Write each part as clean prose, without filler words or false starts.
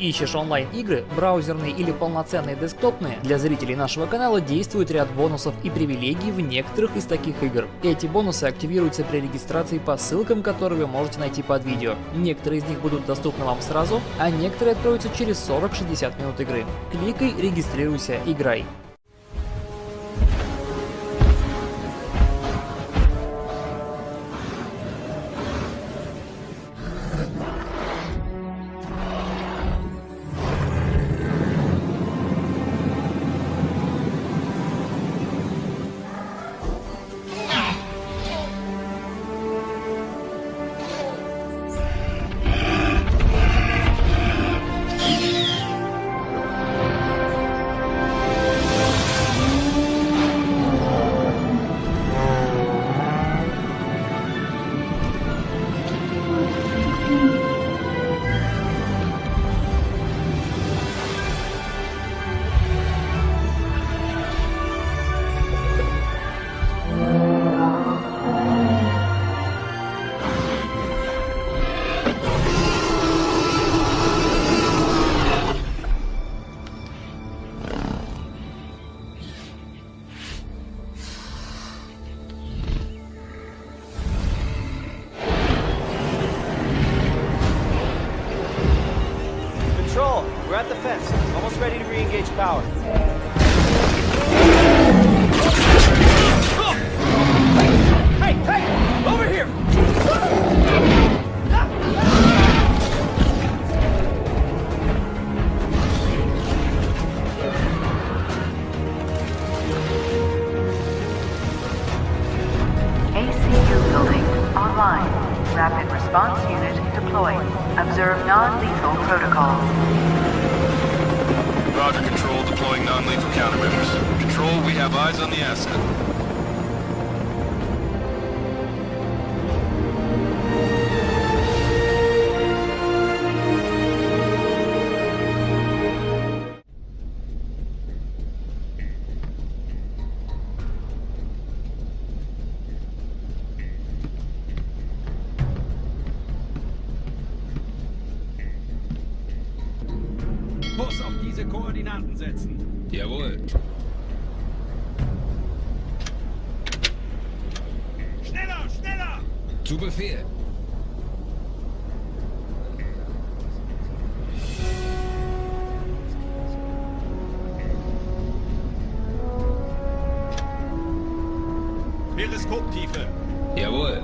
Ищешь онлайн-игры, браузерные или полноценные десктопные? Для зрителей нашего канала действует ряд бонусов и привилегий в некоторых из таких игр. Эти бонусы активируются при регистрации по ссылкам, которые вы можете найти под видео. Некоторые из них будут доступны вам сразу, а некоторые откроются через 40-60 минут игры. Кликай, регистрируйся, играй. We're at the fence. Almost ready to re-engage power. Hey! Hey! Over here! ACU building online. Rapid response unit deployed. Observe non-lethal protocol. Roger, Control. Deploying non-lethal countermeasures. Control, we have eyes on the asset. Kurs auf diese Koordinaten setzen. Jawohl. Schneller, schneller! Zu Befehl. Periskoptiefe. Jawohl.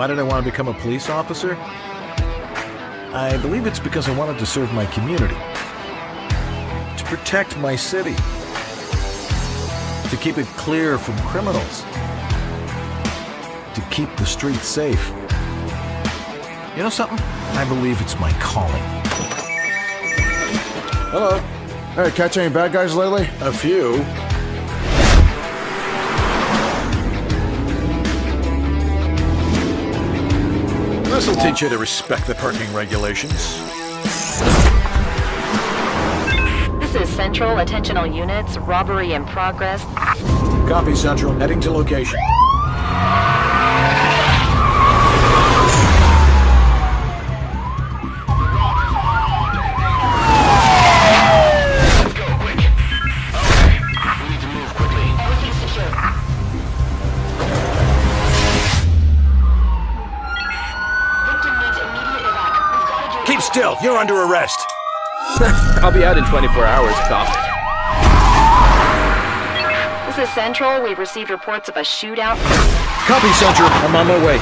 Why did I want to become a police officer? I believe it's because I wanted to serve my community. To protect my city. To keep it clear from criminals. To keep the streets safe. You know something? I believe it's my calling. Hello. Hey, catch any bad guys lately? A few. This'll teach you to respect the parking regulations. This is Central. Attention all units. Robbery in progress. Copy, Central. Heading to location. Keep still. You're under arrest. I'll be out in 24 hours, cop. This is Central. We've received reports of a shootout. Copy, Central. I'm on my way.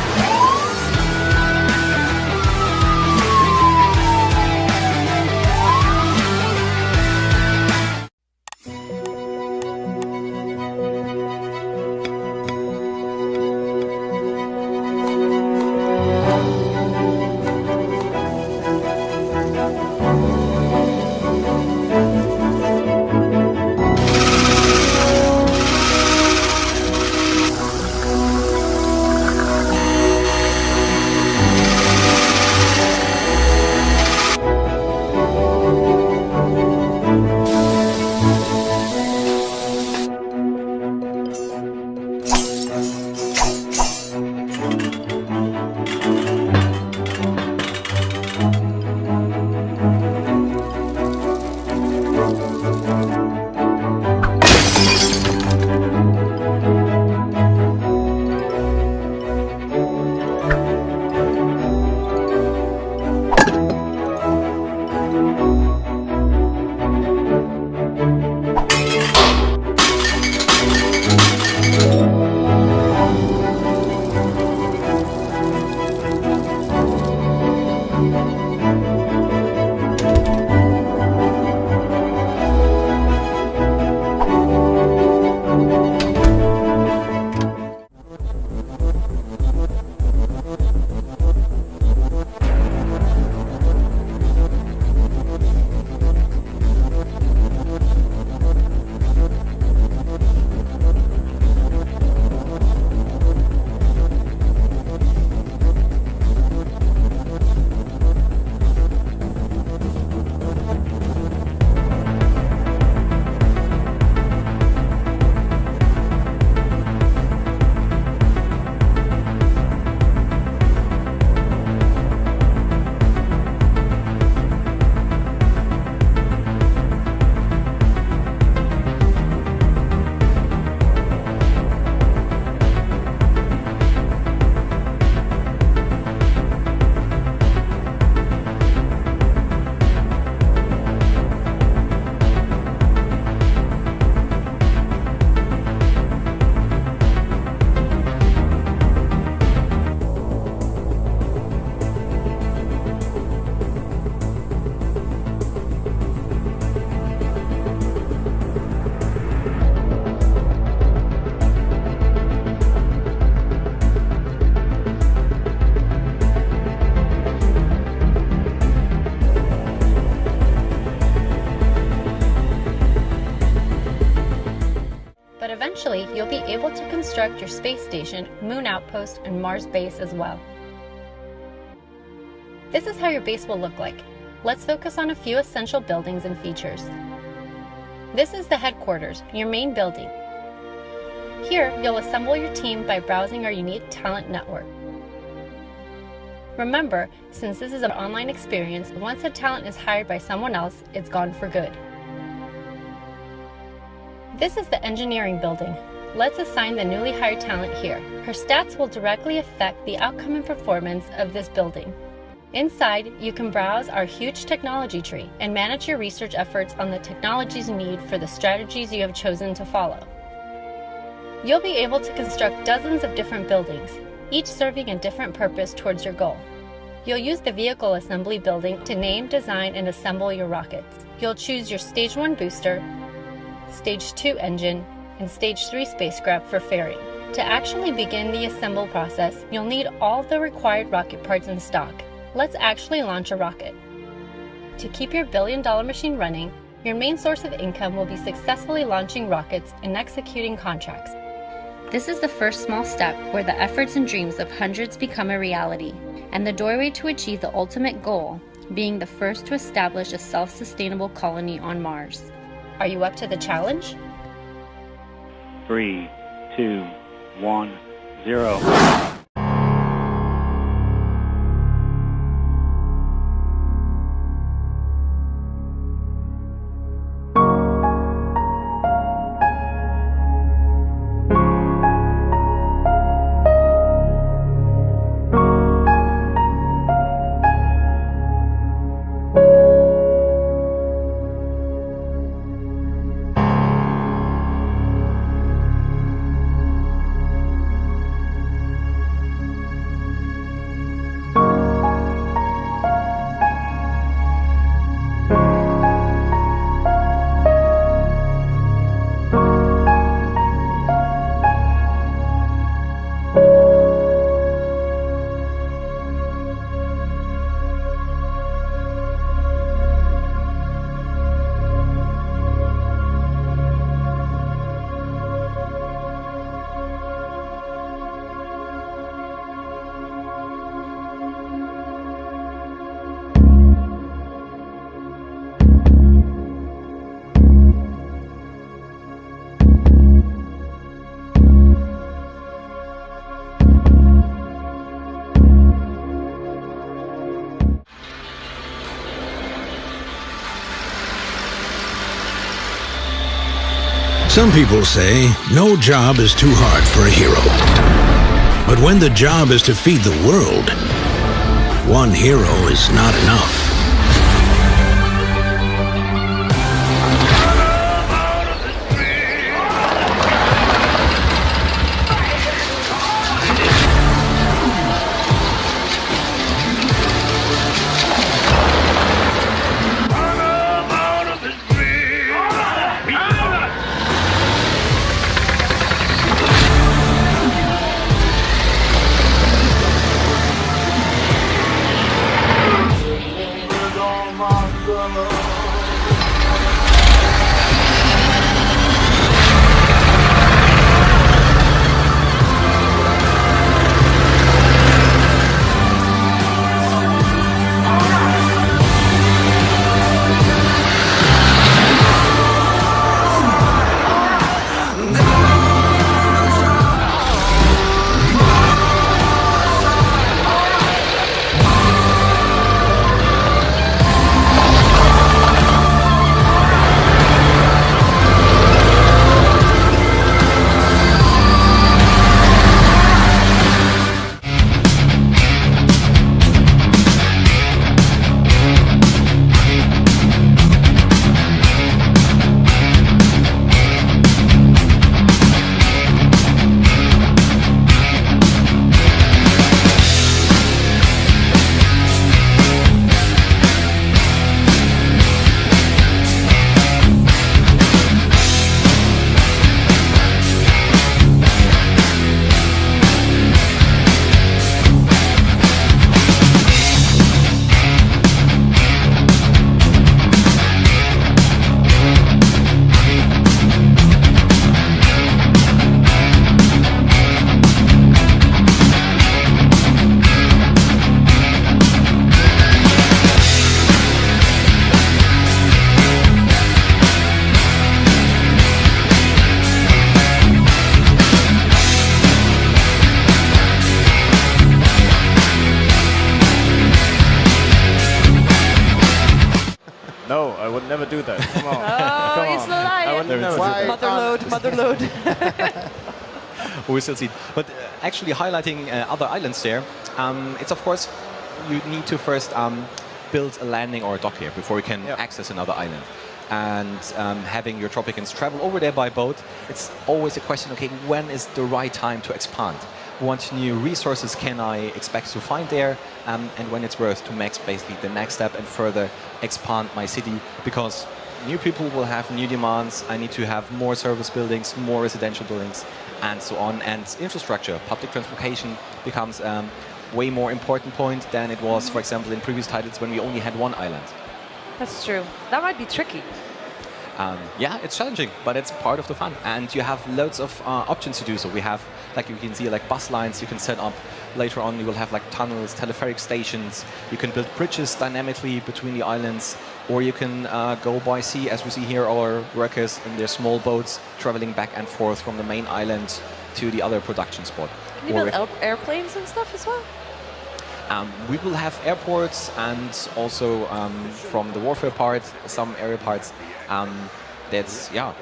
Eventually, you'll be able to construct your space station, moon outpost, and Mars base as well. This is how your base will look like. Let's focus on a few essential buildings and features. This is the headquarters, your main building. Here, you'll assemble your team by browsing our unique talent network. Remember, since this is an online experience, once a talent is hired by someone else, it's gone for good. This is the engineering building. Let's assign the newly hired talent here. Her stats will directly affect the outcome and performance of this building. Inside, you can browse our huge technology tree and manage your research efforts on the technologies you need for the strategies you have chosen to follow. You'll be able to construct dozens of different buildings. each serving a different purpose towards your goal. You'll use the vehicle assembly building to name, design, and assemble your rockets. You'll choose your Stage 1 booster, Stage 2 engine, and Stage 3 spacecraft for fairing. To actually begin the assemble process, you'll need all the required rocket parts in stock. Let's actually launch a rocket. To keep your billion-dollar machine running, your main source of income will be successfully launching rockets and executing contracts. This is the first small step where the efforts and dreams of hundreds become a reality, and the doorway to achieve the ultimate goal, being the first to establish a self-sustainable colony on Mars. Are you up to the challenge? 3, 2, 1, 0. Some people say no job is too hard for a hero. But when the job is to feed the world, one hero is not enough. No, I would never do that. Come on. Oh, Come he's on. still lying. I would never do that. Mother load. We still see. But actually highlighting other islands there, it's of course, you need to first build a landing or a dock here before you can access another island. And having your Tropicans travel over there by boat, it's always a question, okay, when is the right time to expand? what new resources can I expect to find there, and when it's worth to make basically the next step and further expand my city, because new people will have new demands. I need to have more service buildings, more residential buildings, and so on. And infrastructure, public transportation becomes way more important point than it was, for example, in previous titles when we only had one island. That's true. That might be tricky. Yeah, it's challenging, but it's part of the fun. And you have loads of options to do so. We have, like you can see, like bus lines you can set up. Later on, you will have like tunnels, telepheric stations. You can build bridges dynamically between the islands, or you can go by sea, as we see here, our workers in their small boats traveling back and forth from the main island to the other production spot. Can you build airplanes and stuff as well? We will have airports and also from the warfare part, some area parts. That's, yeah,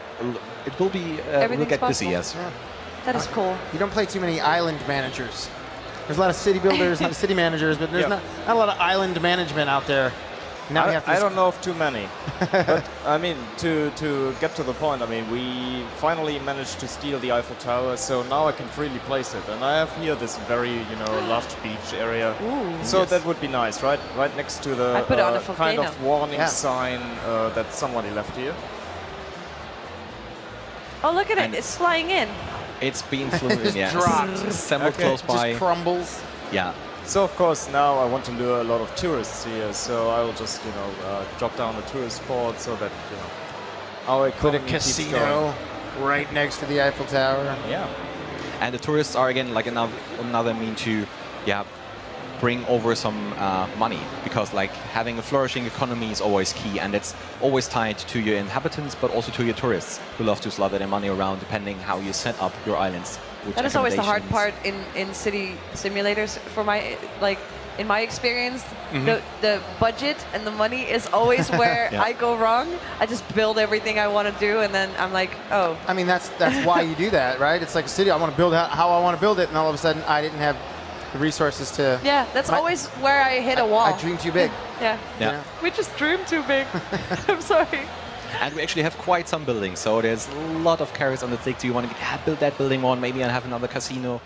it will be, we'll get busy, yes. Yeah. That is cool. You don't play too many island managers. There's a lot of city builders, a lot of city managers, but there's not a lot of island management out there. Now I don't know of too many. But I mean, to get to the point, I mean, we finally managed to steal the Eiffel Tower, so now I can freely place it. And I have here this very, lush beach area. Ooh, so that would be nice, right? Right next to the kind of warning sign that somebody left here. Oh, look at it. It's flying in. It's been flown in, yeah. Dropped. Assembled close by. Just crumbles. Yeah. So of course now I want to lure a lot of tourists here, so I will just drop down the tourist spot so that our economy Put a casino right next to the Eiffel Tower. Yeah. And the tourists are again like another mean to, bring over some money, because like having a flourishing economy is always key, and it's always tied to your inhabitants, but also to your tourists who love to slaughter their money around depending how you set up your islands. That is always the hard part in city simulators. For my in my experience, the budget and the money is always where I go wrong. I just build everything I want to do, and then I'm like, oh. I mean, that's why you do that, right? It's like a city. I want to build how I want to build it, and all of a sudden I didn't have the resources to. Yeah, that's always where I hit a wall. I dream too big. Yeah. We just dream too big. I'm sorry. And we actually have quite some buildings, so there's a lot of carrots on the stick. Do you want to build that building on, maybe, and have another casino?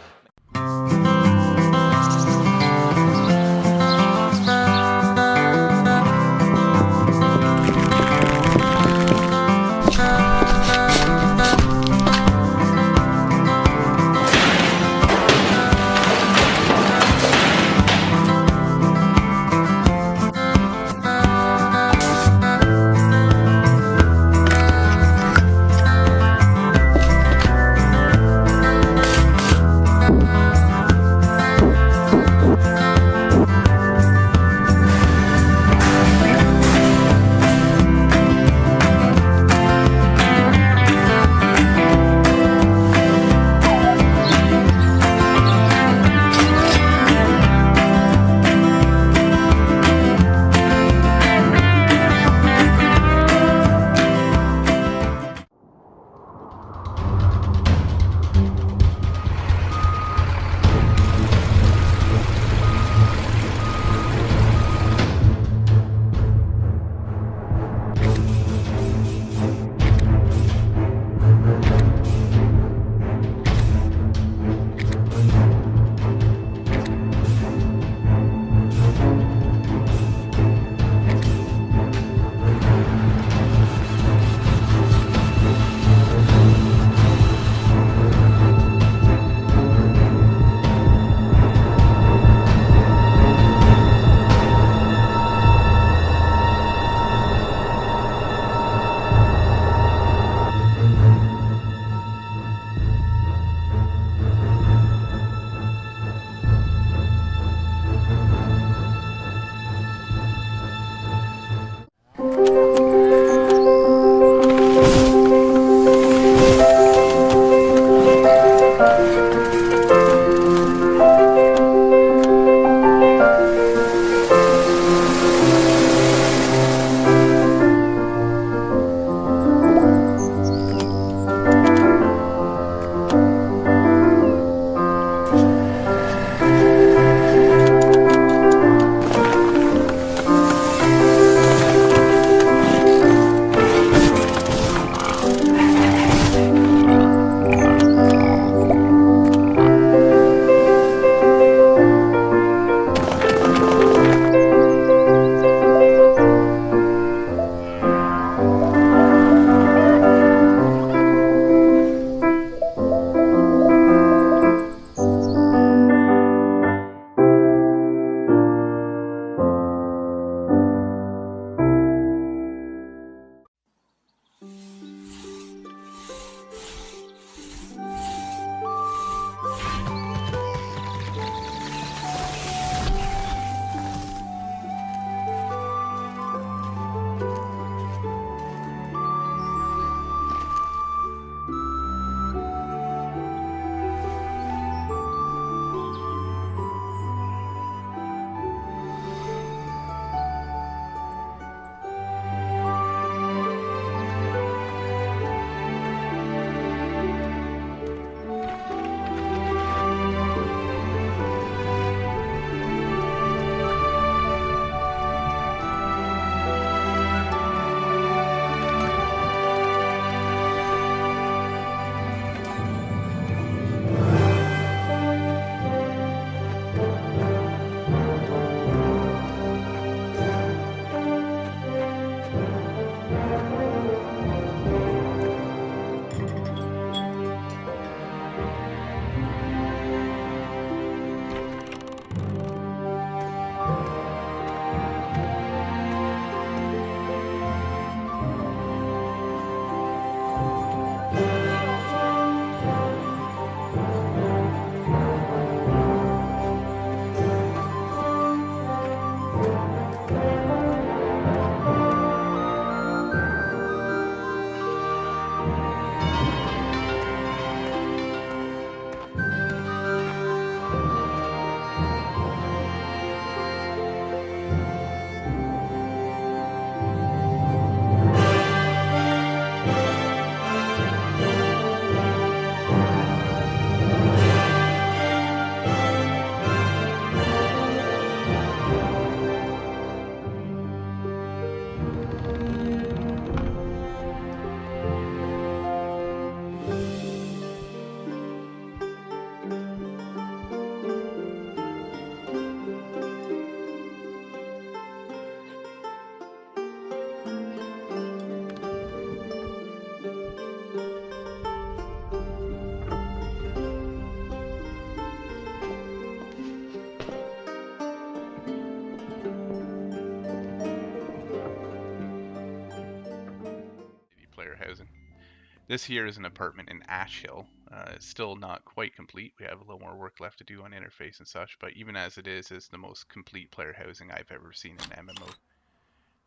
This here is an apartment in Ash Hill. It's still not quite complete. We have a little more work left to do on interface and such, but even as it is, it's the most complete player housing I've ever seen in MMO.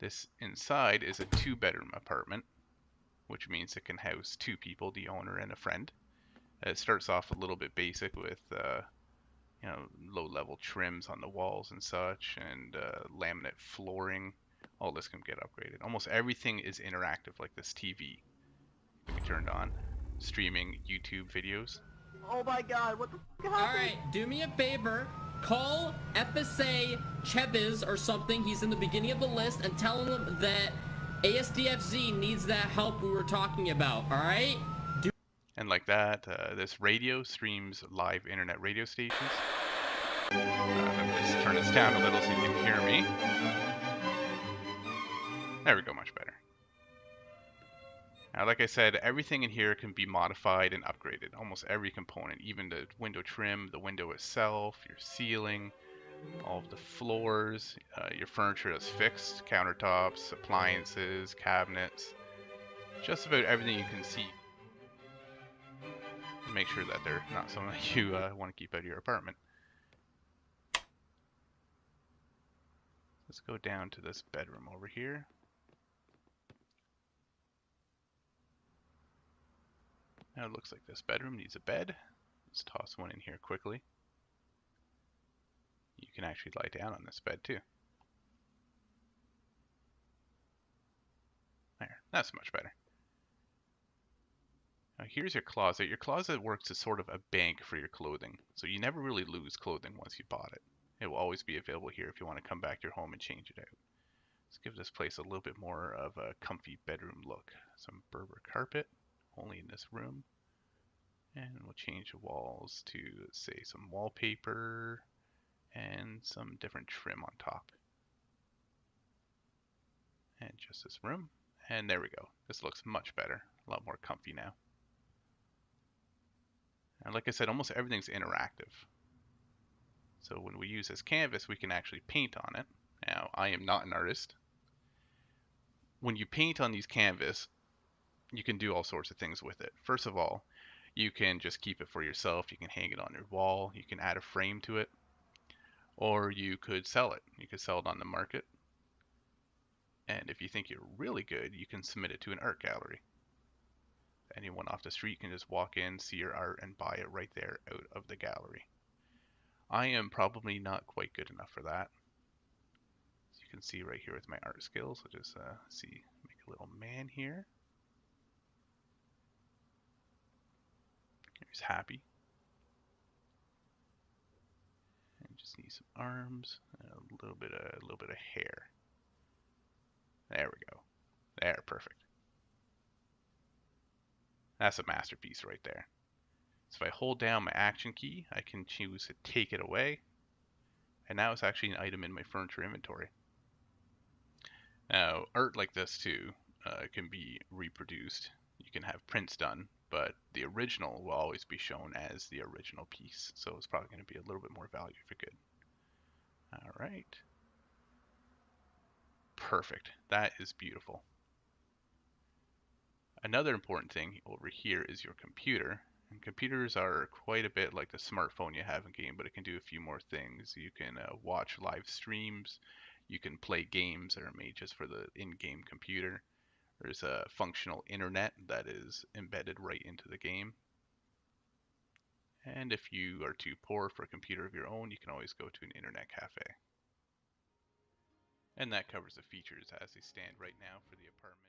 This inside is a 2-bedroom apartment, which means it can house 2 people, the owner and a friend. It starts off a little bit basic with you know, low-level trims on the walls and such, and laminate flooring. All this can get upgraded. Almost everything is interactive, like this TV can be turned on, streaming YouTube videos. Oh my god, what the f happened? Alright, do me a favor. Call FSA Chebiz or something, he's in the beginning of the list, and tell him that ASDFZ needs that help we were talking about, alright? And like that, this radio streams live internet radio stations. Let me just turn this down a little so you can hear me. There we go, much better. Now, like I said, everything in here can be modified and upgraded. Almost every component, even the window trim, the window itself, your ceiling, all of the floors, your furniture that's fixed, countertops, appliances, cabinets, just about everything you can see. Make sure that they're not something that you want to keep out of your apartment. Let's go down to this bedroom over here. Now it looks like this bedroom needs a bed. Let's toss one in here quickly. You can actually lie down on this bed too. There, that's much better. Now here's your closet. Your closet works as sort of a bank for your clothing, so you never really lose clothing once you bought it. It will always be available here if you want to come back to your home and change it out. Let's give this place a little bit more of a comfy bedroom look. Some Berber carpet, only in this room. And we'll change the walls to, let's say, some wallpaper and some different trim on top. And just this room. And there we go. This looks much better. A lot more comfy now. And like I said, almost everything's interactive. So when we use this canvas, we can actually paint on it. Now, I am not an artist. When you paint on these canvas, you can do all sorts of things with it. First of all, you can just keep it for yourself. You can hang it on your wall. You can add a frame to it. Or you could sell it. You could sell it on the market. And if you think you're really good, you can submit it to an art gallery. Anyone off the street can just walk in, see your art, and buy it right there out of the gallery. I am probably not quite good enough for that. As you can see right here with my art skills, I'll just make a little man here. He's happy. And just need some arms and a little bit of hair. There we go. There, perfect. That's a masterpiece right there. So if I hold down my action key, I can choose to take it away. And now it's actually an item in my furniture inventory. Now, art like this too can be reproduced. You can have prints done, but the original will always be shown as the original piece. So it's probably going to be a little bit more value for good. All right. Perfect. That is beautiful. Another important thing over here is your computer. And computers are quite a bit like the smartphone you have in game, but it can do a few more things. You can watch live streams. You can play games that are made just for the in-game computer. There's a functional internet that is embedded right into the game. And if you are too poor for a computer of your own, you can always go to an internet cafe. And that covers the features as they stand right now for the apartment.